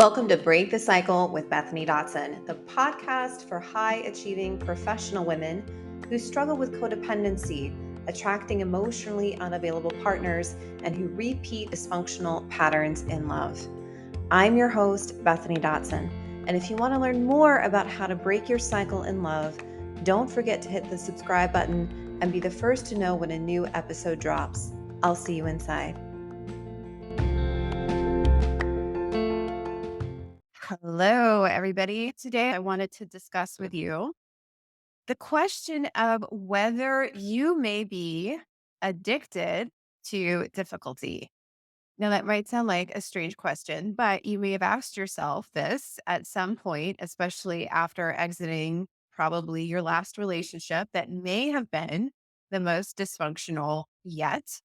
Welcome to Break the Cycle with Bethany Dotson, the podcast for high achieving professional women who struggle with codependency, attracting emotionally unavailable partners, and who repeat dysfunctional patterns in love. I'm your host, Bethany Dotson, and if you want to learn more about how to break your cycle in love, don't forget to hit the subscribe button and be the first to know when a new episode drops. I'll see you inside. Hello, everybody. Today, I wanted to discuss with you the question of whether you may be addicted to difficulty. Now, that might sound like a strange question, but you may have asked yourself this at some point, especially after exiting probably your last relationship that may have been the most dysfunctional yet.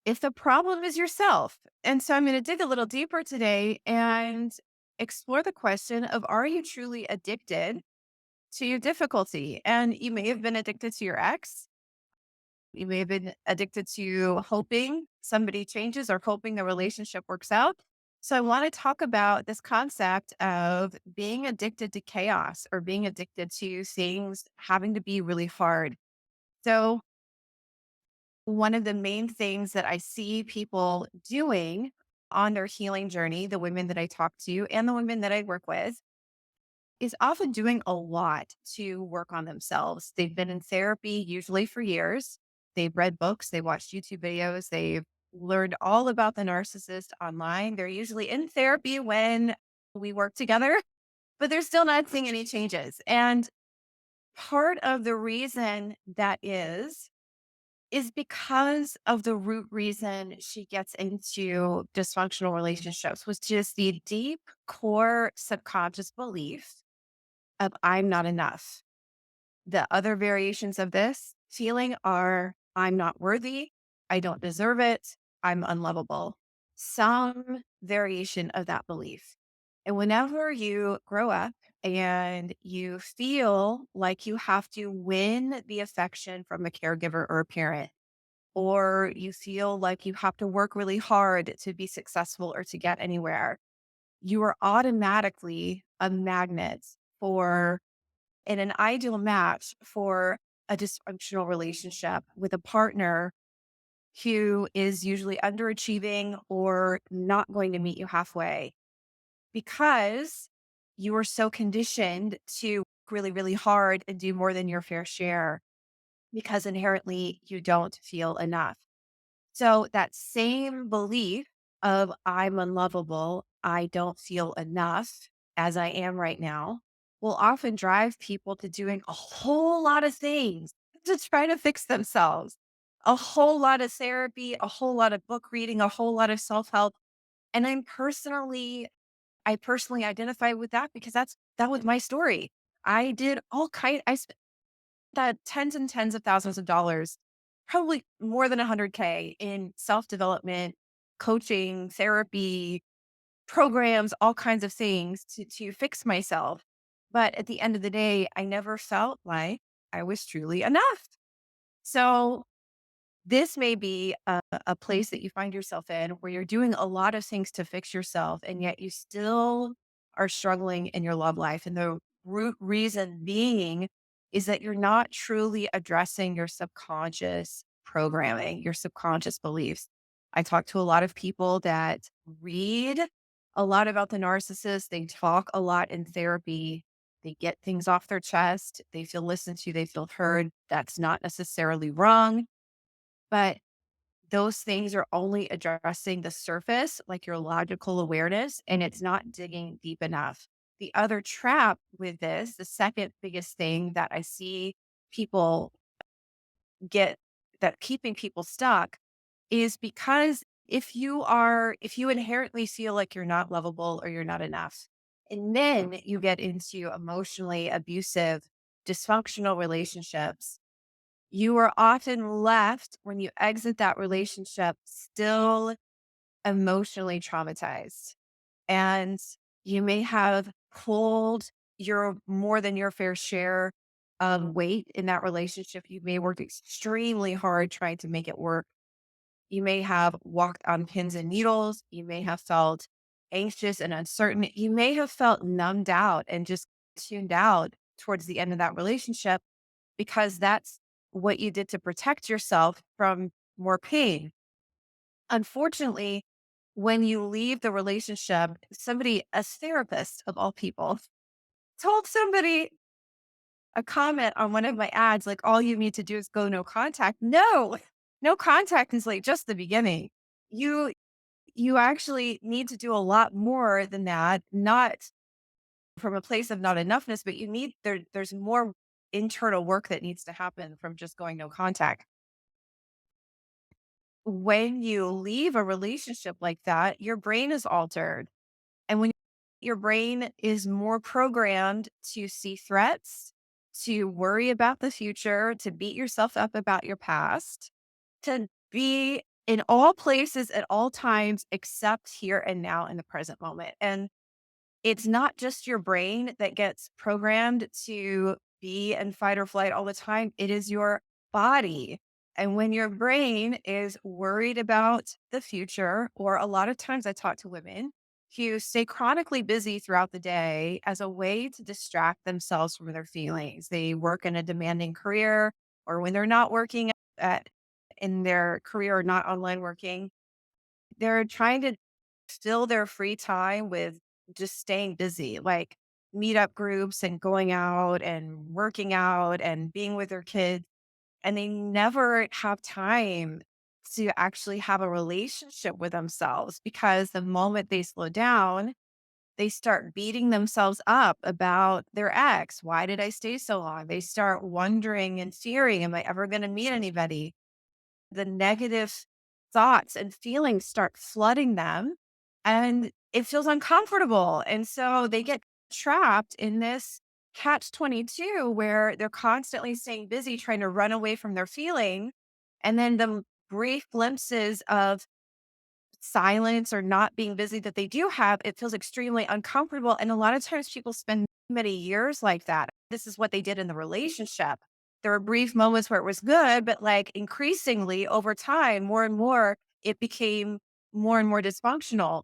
If the problem is yourself. And so I'm going to dig a little deeper today and explore the question of, are you truly addicted to your difficulty? And you may have been addicted to your ex. You may have been addicted to hoping somebody changes or hoping the relationship works out. So I want to talk about this concept of being addicted to chaos or being addicted to things having to be really hard. So one of the main things that I see people doing on their healing journey, the women that I talk to and the women that I work with, is often doing a lot to work on themselves. They've been in therapy usually for years. They've read books, they watched YouTube videos, they've learned all about the narcissist online. They're usually in therapy when we work together, but they're still not seeing any changes. And part of the reason that is because of the root reason she gets into dysfunctional relationships, was just the deep core subconscious belief of I'm not enough. The other variations of this feeling are I'm not worthy, I don't deserve it, I'm unlovable. Some variation of that belief. And whenever you grow up and you feel like you have to win the affection from a caregiver or a parent, or you feel like you have to work really hard to be successful or to get anywhere, you are automatically a magnet for and an ideal match for a dysfunctional relationship with a partner who is usually underachieving or not going to meet you halfway because you are so conditioned to work really, really hard and do more than your fair share because inherently you don't feel enough. So that same belief of I'm unlovable, I don't feel enough as I am right now, will often drive people to doing a whole lot of things to try to fix themselves. A whole lot of therapy, a whole lot of book reading, a whole lot of self-help. And I personally identify with that because that was my story. I spent that tens and tens of thousands of dollars, probably more than 100K in self-development, coaching, therapy, programs, all kinds of things to fix myself. But at the end of the day, I never felt like I was truly enough. So this may be a place that you find yourself in where you're doing a lot of things to fix yourself, and yet you still are struggling in your love life. And the root reason being is that you're not truly addressing your subconscious programming, your subconscious beliefs. I talk to a lot of people that read a lot about the narcissist, they talk a lot in therapy. They get things off their chest. They feel listened to. They feel heard. That's not necessarily wrong, but those things are only addressing the surface, like your logical awareness, and it's not digging deep enough. The other trap with this, the second biggest thing that I see people get that keeping people stuck is because if you inherently feel like you're not lovable or you're not enough, and then you get into emotionally abusive, dysfunctional relationships, you are often left when you exit that relationship still emotionally traumatized. And you may have pulled your more than your fair share of weight in that relationship. You may work extremely hard trying to make it work. You may have walked on pins and needles. You may have felt anxious and uncertain, you may have felt numbed out and just tuned out towards the end of that relationship because that's what you did to protect yourself from more pain. Unfortunately, when you leave the relationship, a therapist of all people, told somebody a comment on one of my ads, like, all you need to do is go no contact. No, no contact is like just the beginning. You you actually need to do a lot more than that, not from a place of not enoughness, but there's more internal work that needs to happen from just going no contact. When you leave a relationship like that, your brain is altered. And when your brain is more programmed to see threats, to worry about the future, to beat yourself up about your past, to be in all places at all times except here and now in the present moment. And it's not just your brain that gets programmed to be in fight or flight all the time, it is your body. And when your brain is worried about the future, or a lot of times I talk to women who stay chronically busy throughout the day as a way to distract themselves from their feelings. They work in a demanding career, or when they're not working at, in their career or not online working, they're trying to fill their free time with just staying busy, like meetup groups and going out and working out and being with their kids. And they never have time to actually have a relationship with themselves because the moment they slow down, they start beating themselves up about their ex. Why did I stay so long? They start wondering and fearing, am I ever going to meet anybody? The negative thoughts and feelings start flooding them and it feels uncomfortable. And so they get trapped in this catch 22 where they're constantly staying busy trying to run away from their feeling. And then the brief glimpses of silence or not being busy that they do have, it feels extremely uncomfortable. And a lot of times people spend many years like that. This is what they did in the relationship. There were brief moments where it was good, but like increasingly over time, more and more, it became more and more dysfunctional.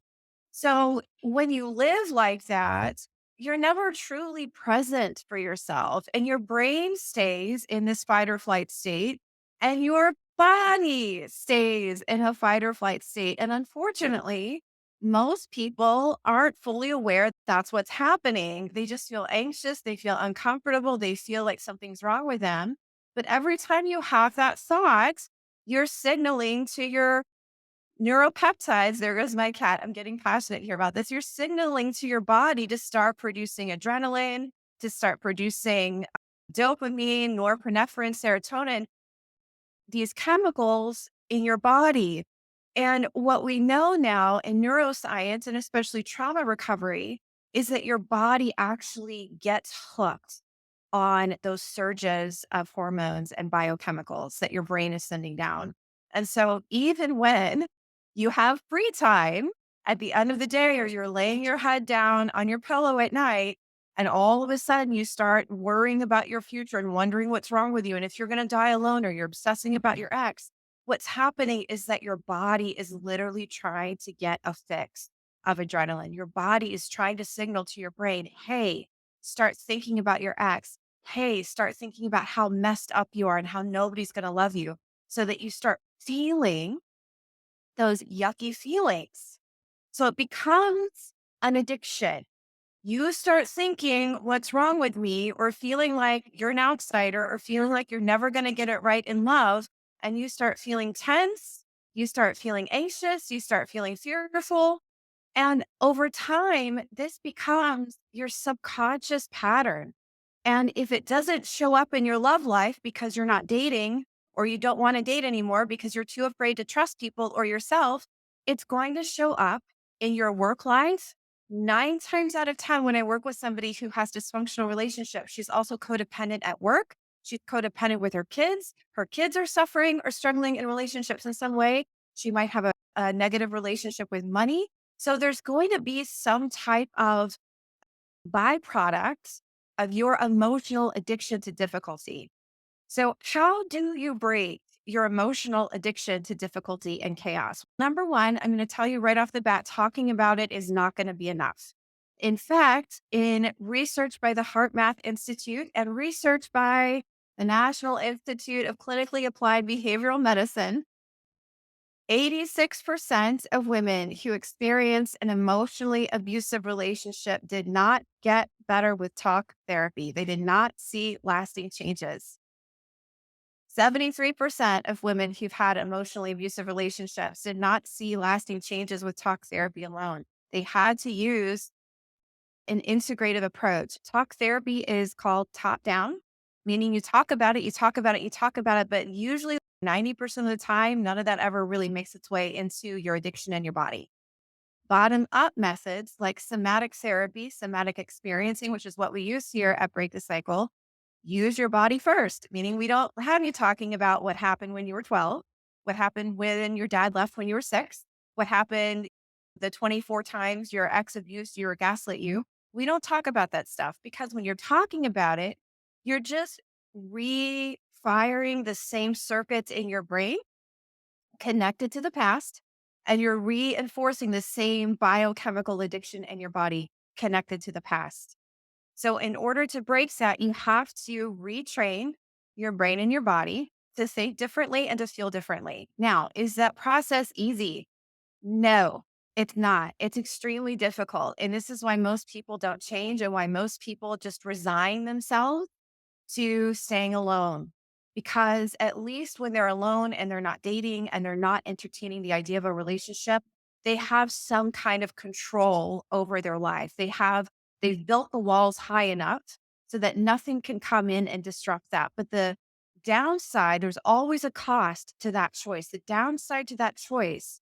So when you live like that, you're never truly present for yourself and your brain stays in this fight or flight state and your body stays in a fight or flight state. And unfortunately, most people aren't fully aware that's what's happening. They just feel anxious, they feel uncomfortable, they feel like something's wrong with them. But every time you have that thought, you're signaling to your neuropeptides. There goes my cat. I'm getting passionate here about this. You're signaling to your body to start producing adrenaline, to start producing dopamine, norepinephrine, serotonin, these chemicals in your body. And what we know now in neuroscience and especially trauma recovery is that your body actually gets hooked on those surges of hormones and biochemicals that your brain is sending down. And so even when you have free time at the end of the day, or you're laying your head down on your pillow at night, and all of a sudden you start worrying about your future and wondering what's wrong with you, and if you're going to die alone, or you're obsessing about your ex, what's happening is that your body is literally trying to get a fix of adrenaline. Your body is trying to signal to your brain, hey, start thinking about your ex. Hey, start thinking about how messed up you are and how nobody's going to love you, so that you start feeling those yucky feelings. So it becomes an addiction. You start thinking, what's wrong with me? Or feeling like you're an outsider, or feeling like you're never going to get it right in love. And you start feeling tense. You start feeling anxious. You start feeling fearful. And over time, this becomes your subconscious pattern. And if it doesn't show up in your love life because you're not dating, or you don't want to date anymore because you're too afraid to trust people or yourself, it's going to show up in your work life. 9 times out of 10, when I work with somebody who has dysfunctional relationships, she's also codependent at work. She's codependent with her kids. Her kids are suffering or struggling in relationships in some way. She might have a negative relationship with money. So there's going to be some type of byproduct of your emotional addiction to difficulty. So, how do you break your emotional addiction to difficulty and chaos? Number one, I'm going to tell you right off the bat, talking about it is not going to be enough. In fact, in research by the Heart Math Institute and research by the National Institute of Clinically Applied Behavioral Medicine, 86% of women who experience an emotionally abusive relationship did not get better with talk therapy. They did not see lasting changes. 73% of women who've had emotionally abusive relationships did not see lasting changes with talk therapy alone. They had to use an integrative approach. Talk therapy is called top down, meaning you talk about it, you talk about it, you talk about it, but usually 90% of the time, none of that ever really makes its way into your addiction and your body. Bottom up methods like somatic therapy, somatic experiencing, which is what we use here at Break the Cycle, use your body first, meaning we don't have you talking about what happened when you were 12, what happened when your dad left when you were 6, what happened the 24 times your ex abused you or gaslit you. We don't talk about that stuff because when you're talking about it, you're just refiring the same circuits in your brain connected to the past, and you're reinforcing the same biochemical addiction in your body connected to the past. So, in order to break that, you have to retrain your brain and your body to think differently and to feel differently. Now, is that process easy? No, it's not. It's extremely difficult. And this is why most people don't change and why most people just resign themselves to staying alone. Because at least when they're alone and they're not dating and they're not entertaining the idea of a relationship, they have some kind of control over their life. They've built the walls high enough so that nothing can come in and disrupt that. But the downside, there's always a cost to that choice. The downside to that choice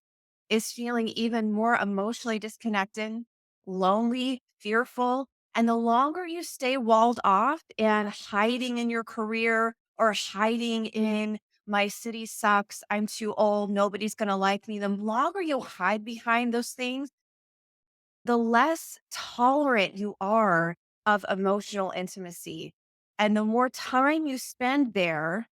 is feeling even more emotionally disconnected, lonely, fearful, and the longer you stay walled off and hiding in your career or hiding in my city sucks, I'm too old, nobody's going to like me, the longer you hide behind those things, the less tolerant you are of emotional intimacy. And the more time you spend there,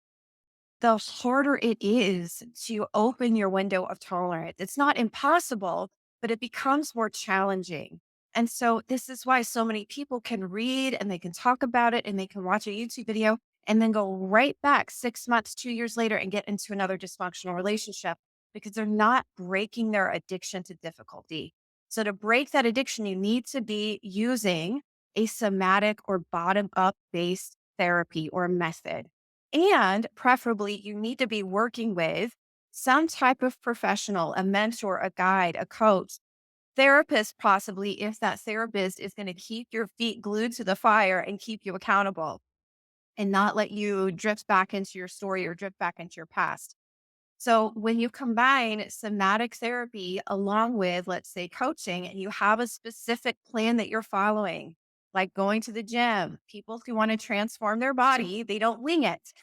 the harder it is to open your window of tolerance. It's not impossible, but it becomes more challenging. And so, this is why so many people can read and they can talk about it and they can watch a YouTube video and then go right back 6 months, 2 years later and get into another dysfunctional relationship because they're not breaking their addiction to difficulty. So, to break that addiction, you need to be using a somatic or bottom up based therapy or method. And preferably, you need to be working with some type of professional, a mentor, a guide, a coach, therapist, possibly, if that therapist is going to keep your feet glued to the fire and keep you accountable and not let you drift back into your story or drift back into your past. So when you combine somatic therapy along with, let's say, coaching, and you have a specific plan that you're following, like going to the gym, people who want to transform their body, they don't wing it.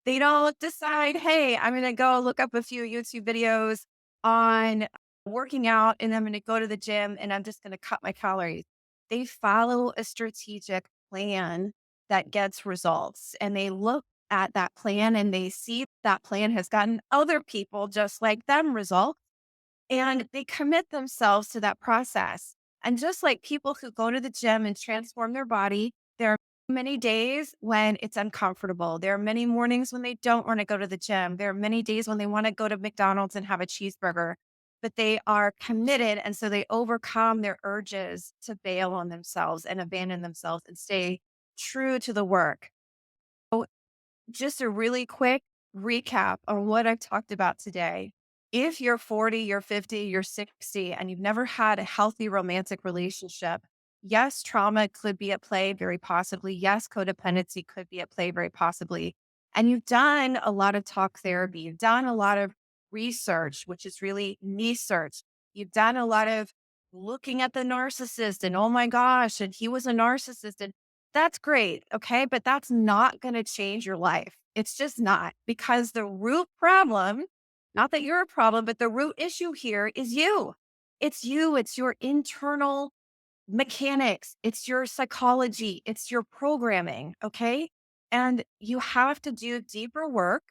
They don't decide, hey, I'm going to go look up a few YouTube videos on working out and I'm going to go to the gym and I'm just going to cut my calories. They follow a strategic plan that gets results and they look at that plan and they see that plan has gotten other people just like them results and they commit themselves to that process. And just like people who go to the gym and transform their body, there are many days when it's uncomfortable. There are many mornings when they don't want to go to the gym. There are many days when they want to go to McDonald's and have a cheeseburger, but they are committed. And so they overcome their urges to bail on themselves and abandon themselves and stay true to the work. Just a really quick recap on what I've talked about today. If you're 40, you're 50, you're 60, and you've never had a healthy romantic relationship, yes, trauma could be at play, very possibly. Yes, codependency could be at play, very possibly. And you've done a lot of talk therapy, you've done a lot of research, which is really me search. You've done a lot of looking at the narcissist and oh my gosh, and he was a narcissist. And that's great. Okay. But that's not going to change your life. It's just not because the root problem, not that you're a problem, but the root issue here is you. It's you. It's your internal mechanics. It's your psychology. It's your programming. Okay. And you have to do deeper work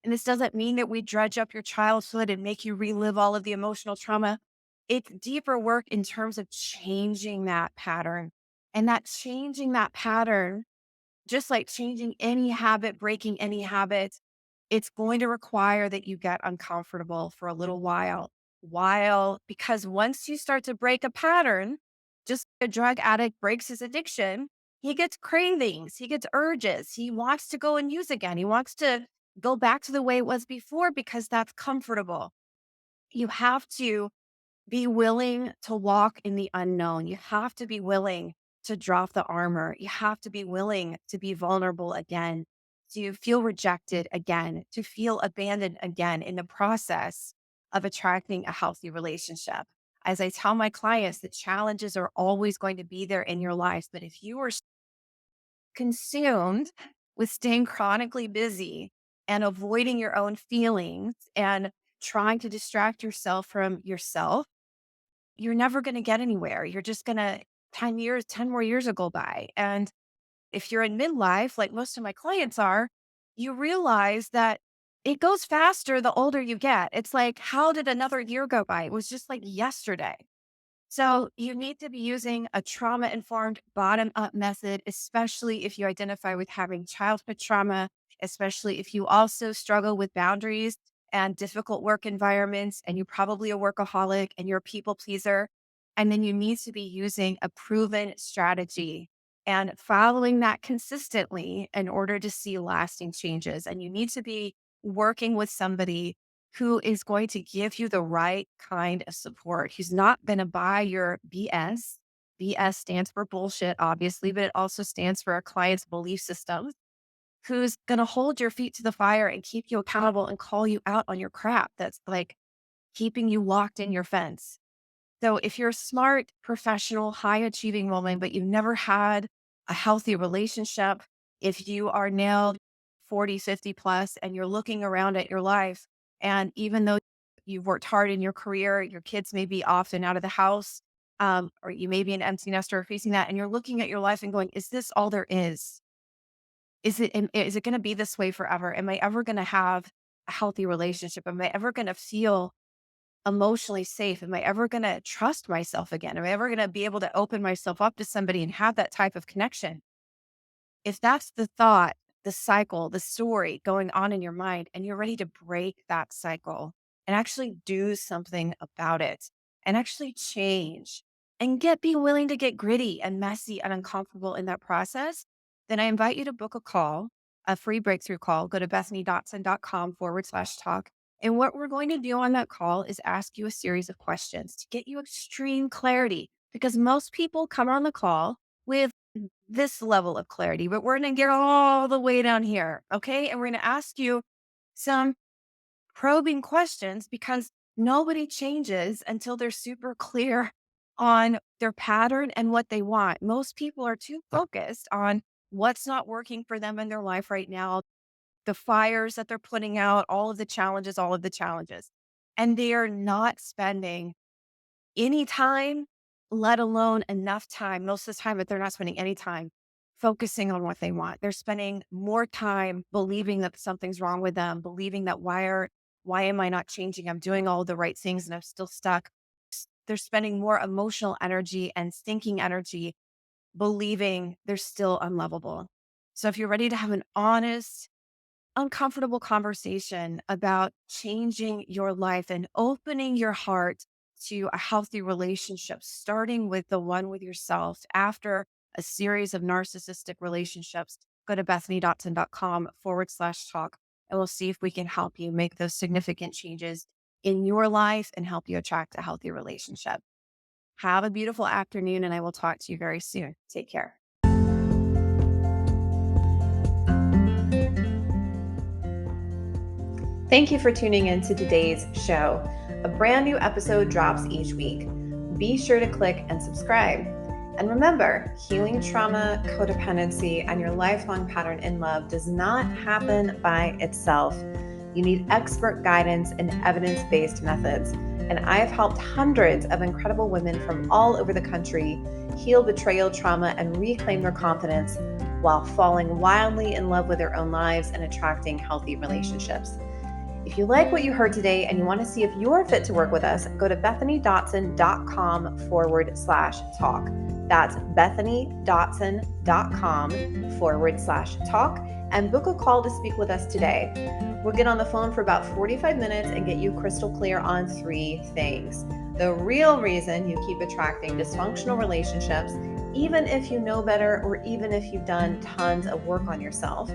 And this doesn't mean that we dredge up your childhood and make you relive all of the emotional trauma. It's deeper work in terms of changing that pattern. And that changing that pattern, just like changing any habit, breaking any habit, it's going to require that you get uncomfortable for a little while, because once you start to break a pattern, just like a drug addict breaks his addiction, he gets cravings, he gets urges, he wants to go and use again. He wants to go back to the way it was before because that's comfortable. You have to be willing to walk in the unknown. You have to be willing to drop the armor. You have to be willing to be vulnerable again, to feel rejected again, to feel abandoned again in the process of attracting a healthy relationship. As I tell my clients, the challenges are always going to be there in your life. But if you are consumed with staying chronically busy and avoiding your own feelings and trying to distract yourself from yourself, you're never going to get anywhere. You're just going to 10 more years will go by. And if you're in midlife, like most of my clients are, you realize that it goes faster the older you get. It's like, how did another year go by? It was just like yesterday. So you need to be using a trauma informed bottom up method, especially if you identify with having childhood trauma, especially if you also struggle with boundaries and difficult work environments, and you're probably a workaholic and you're a people pleaser. And then you need to be using a proven strategy and following that consistently in order to see lasting changes. And you need to be working with somebody who is going to give you the right kind of support, who's not going to buy your BS. BS stands for bullshit, obviously, but it also stands for a client's belief system, who's going to hold your feet to the fire and keep you accountable and call you out on your crap that's like keeping you locked in your fence. So if you're a smart, professional, high achieving woman, but you've never had a healthy relationship, if you are now 40, 50 plus, and you're looking around at your life, and even though you've worked hard in your career, your kids may be off and out of the house, or you may be an empty nester facing that, and you're looking at your life and going, is this all there is? Is it going to be this way forever? Am I ever going to have a healthy relationship? Am I ever going to feel emotionally safe? Am I ever going to trust myself again? Am I ever going to be able to open myself up to somebody and have that type of connection? If that's the thought, the cycle, the story going on in your mind, and you're ready to break that cycle and actually do something about it and actually change and be willing to get gritty and messy and uncomfortable in that process, then I invite you to book a call, a free breakthrough call. Go to bethanydotson.com/talk. And what we're going to do on that call is ask you a series of questions to get you extreme clarity, because most people come on the call with this level of clarity, but we're going to get all the way down here. Okay. And we're going to ask you some probing questions, because nobody changes until they're super clear on their pattern and what they want. Most people are too focused on what's not working for them in their life right now, the fires that they're putting out, all of the challenges. And they are not spending any time, let alone enough time, most of the time, but they're not spending any time focusing on what they want. They're spending more time believing that something's wrong with them, believing that why am I not changing? I'm doing all the right things and I'm still stuck. They're spending more emotional energy and thinking energy believing they're still unlovable. So if you're ready to have an honest, uncomfortable conversation about changing your life and opening your heart to a healthy relationship, starting with the one with yourself after a series of narcissistic relationships, go to bethanydotson.com/talk, and we'll see if we can help you make those significant changes in your life and help you attract a healthy relationship. Have a beautiful afternoon, and I will talk to you very soon. Take care. Thank you for tuning in to today's show. A brand new episode drops each week. Be sure to click and subscribe. And remember, healing trauma, codependency, and your lifelong pattern in love does not happen by itself. You need expert guidance and evidence-based methods. And I have helped hundreds of incredible women from all over the country heal betrayal trauma and reclaim their confidence while falling wildly in love with their own lives and attracting healthy relationships. If you like what you heard today and you want to see if you're fit to work with us, go to bethanydotson.com/talk. That's bethanydotson.com/talk and book a call to speak with us today. We'll get on the phone for about 45 minutes and get you crystal clear on 3 things. The real reason you keep attracting dysfunctional relationships, even if you know better or even if you've done tons of work on yourself.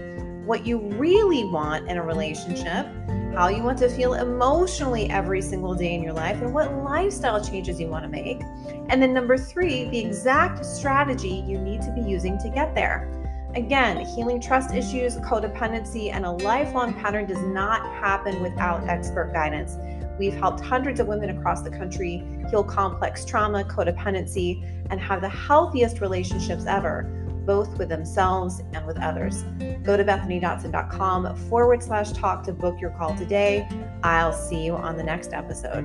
What you really want in a relationship, how you want to feel emotionally every single day in your life, and what lifestyle changes you want to make. And then number 3, the exact strategy you need to be using to get there. Again, healing trust issues, codependency, and a lifelong pattern does not happen without expert guidance. We've helped hundreds of women across the country heal complex trauma, codependency, and have the healthiest relationships ever, both with themselves and with others. Go to bethanydotson.com/talk to book your call today. I'll see you on the next episode.